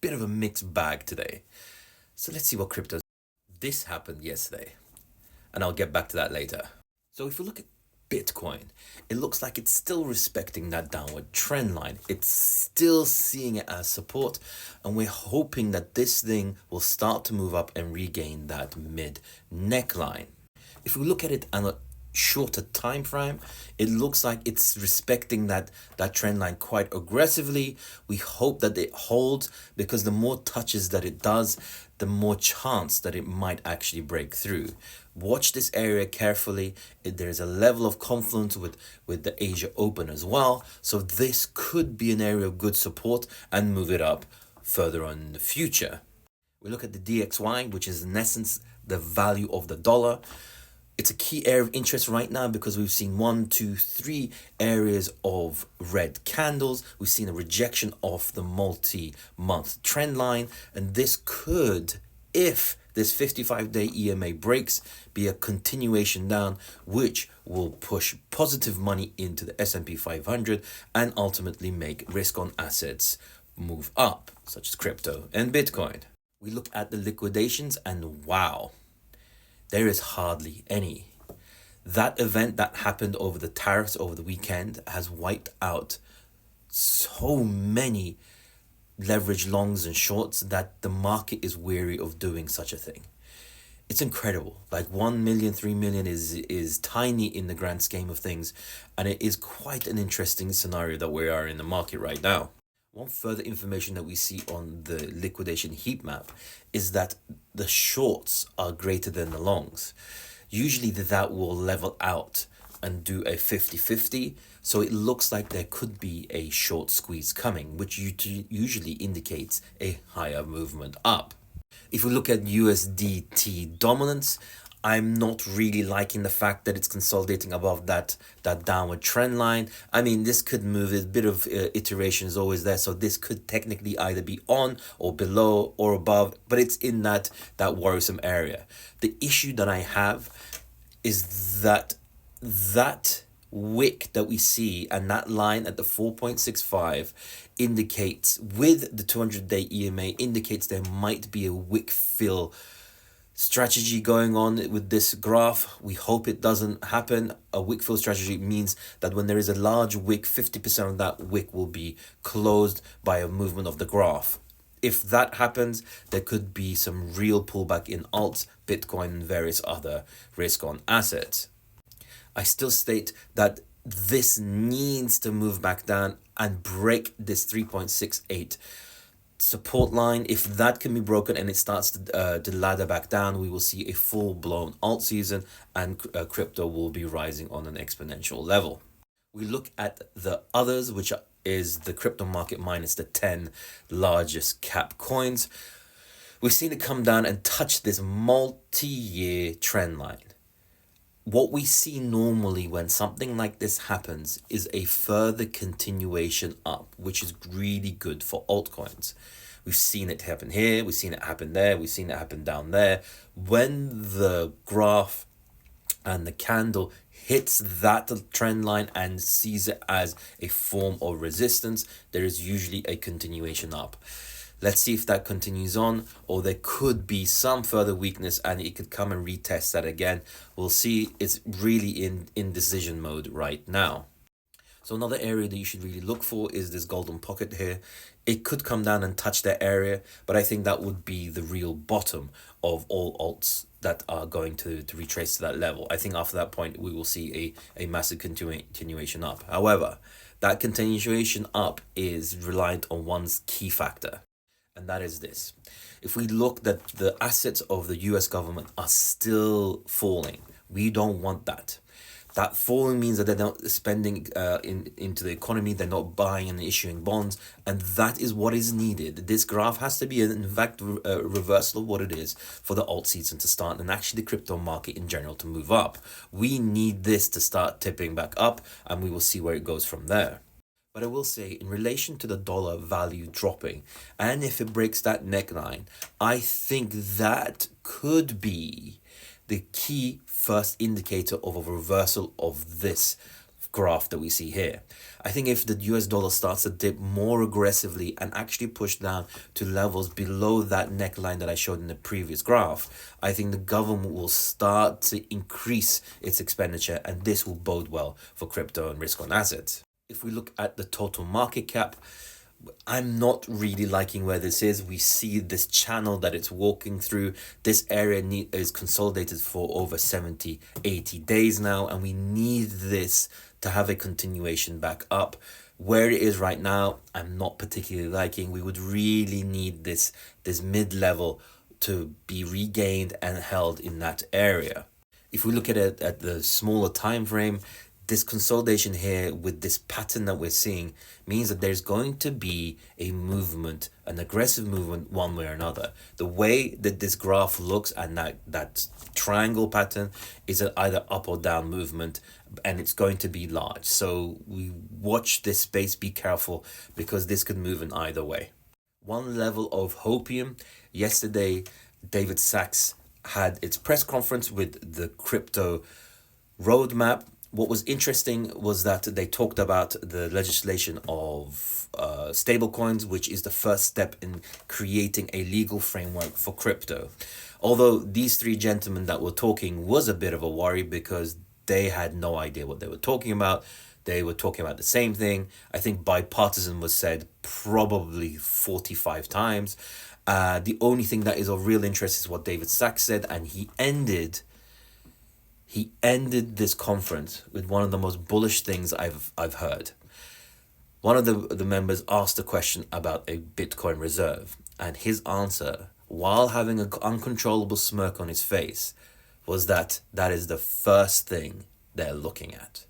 bit of a mixed bag today. So let's see what crypto. This happened yesterday, and I'll get back to that later. So if we look at Bitcoin, it looks like it's still respecting that downward trend line. It's still seeing it as support, and we're hoping that this thing will start to move up and regain that mid neckline. If we look at it on a shorter time frame, it looks like it's respecting that trend line quite aggressively. We hope that it holds, because the more touches that it does, the more chance that it might actually break through. Watch this area carefully. There's a level of confluence with the Asia Open as well, so this could be an area of good support and move it up further on in the future. We look at the DXY, which is in essence the value of the dollar. It's a key area of interest right now because we've seen 1, 2, 3 areas of red candles. We've seen a rejection of the multi-month trend line, and this could, if this 55-day EMA breaks, be a continuation down, which will push positive money into the S&P 500 and ultimately make risk on assets move up, such as crypto and Bitcoin. We look at the liquidations, and wow, there is hardly any. That event that happened over the tariffs over the weekend has wiped out so many leverage longs and shorts that the market is weary of doing such a thing. It's incredible. Like 1 million, 3 million is tiny in the grand scheme of things, and it is quite an interesting scenario that we are in the market right now. One further information that we see on the liquidation heat map is that the shorts are greater than the longs. Usually that will level out and do a 50-50. So it looks like there could be a short squeeze coming, which usually indicates a higher movement up. If we look at USDT dominance, I'm not really liking the fact that it's consolidating above that downward trend line. I mean, this could move, a bit of iteration is always there, so this could technically either be on or below or above, but it's in that worrisome area. The issue that I have is that wick that we see and that line at the 4.65 indicates, with the 200-day EMA, indicates there might be a wick fill strategy going on with this graph. We hope it doesn't happen. A wick fill strategy means that when there is a large wick, 50% of that wick will be closed by a movement of the graph. If that happens, there could be some real pullback in alts, Bitcoin, and various other risk on assets. I still state that this needs to move back down and break this 3.68 support line. If that can be broken and it starts to ladder back down, we will see a full-blown alt season, and crypto will be rising on an exponential level. We look at the others, which is the crypto market minus the 10 largest cap coins. We've seen it come down and touch this multi-year trend line. What we see normally when something like this happens is a further continuation up, which is really good for altcoins. We've seen it happen here, we've seen it happen there, we've seen it happen down there. When the graph and the candle hits that trend line and sees it as a form of resistance, there is usually a continuation up. Let's see if that continues on, or there could be some further weakness and it could come and retest that again. We'll see. It's really in indecision mode right now. So another area that you should really look for is this golden pocket here. It could come down and touch that area, but I think that would be the real bottom of all alts that are going to retrace to that level. I think after that point, we will see a massive continuation up. However, that continuation up is reliant on one key factor, and that is this. If we look that the assets of the US government are still falling, we don't want that. That falling means that they're not spending into the economy, they're not buying and issuing bonds, and that is what is needed. This graph has to be, in fact, a reversal of what it is for the alt season to start, and actually the crypto market in general to move up. We need this to start tipping back up, and we will see where it goes from there. But I will say, in relation to the dollar value dropping, and if it breaks that neckline, I think that could be the key first indicator of a reversal of this graph that we see here. I think if the US dollar starts to dip more aggressively and actually push down to levels below that neckline that I showed in the previous graph, I think the government will start to increase its expenditure, and this will bode well for crypto and risk on assets. If we look at the total market cap, I'm not really liking where this is. We see this channel that it's walking through. This area is consolidated for over 70, 80 days now, and we need this to have a continuation back up. Where it is right now, I'm not particularly liking. We would really need this mid-level to be regained and held in that area. If we look at it at the smaller time frame, this consolidation here with this pattern that we're seeing means that there's going to be a movement, an aggressive movement one way or another. The way that this graph looks and that triangle pattern is an either up or down movement, and it's going to be large. So we watch this space, be careful, because this could move in either way. One level of hopium. Yesterday, David Sachs had its press conference with the crypto roadmap. What was interesting was that they talked about the legislation of stablecoins, which is the first step in creating a legal framework for crypto. Although these three gentlemen that were talking was a bit of a worry because they had no idea what they were talking about. They were talking about the same thing. I think bipartisan was said probably 45 times. The only thing that is of real interest is what David Sachs said, and he ended this conference with one of the most bullish things I've heard. One of the members asked a question about a Bitcoin reserve, and his answer, while having an uncontrollable smirk on his face, was that is the first thing they're looking at.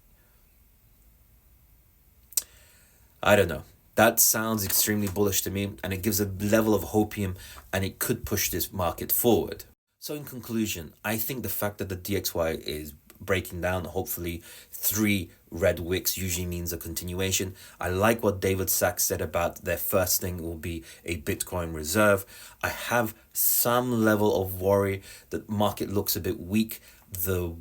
I don't know. That sounds extremely bullish to me, and it gives a level of hopium, and it could push this market forward. So in conclusion, I think the fact that the DXY is breaking down, hopefully 3 red wicks usually means a continuation. I like what David Sachs said about their first thing will be a Bitcoin reserve. I have some level of worry that market looks a bit weak. The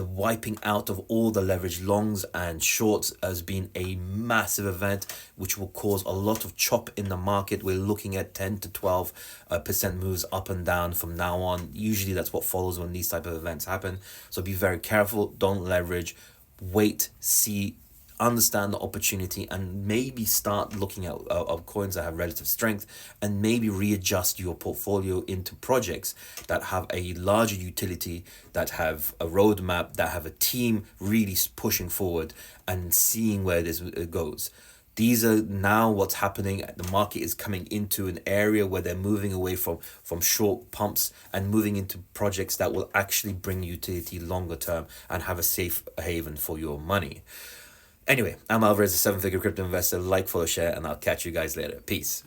wiping out of all the leverage longs and shorts has been a massive event which will cause a lot of chop in the market. We're looking at 10 to 12% moves up and down from now on. Usually that's what follows when these type of events happen. So be very careful, don't leverage, wait, see, understand the opportunity, and maybe start looking at coins that have relative strength, and maybe readjust your portfolio into projects that have a larger utility, that have a roadmap, that have a team really pushing forward and seeing where this goes. These are now what's happening. The market is coming into an area where they're moving away from short pumps and moving into projects that will actually bring utility longer term and have a safe haven for your money. Anyway, I'm Alvarez, a 7-figure crypto investor. Like, follow, share, and I'll catch you guys later. Peace.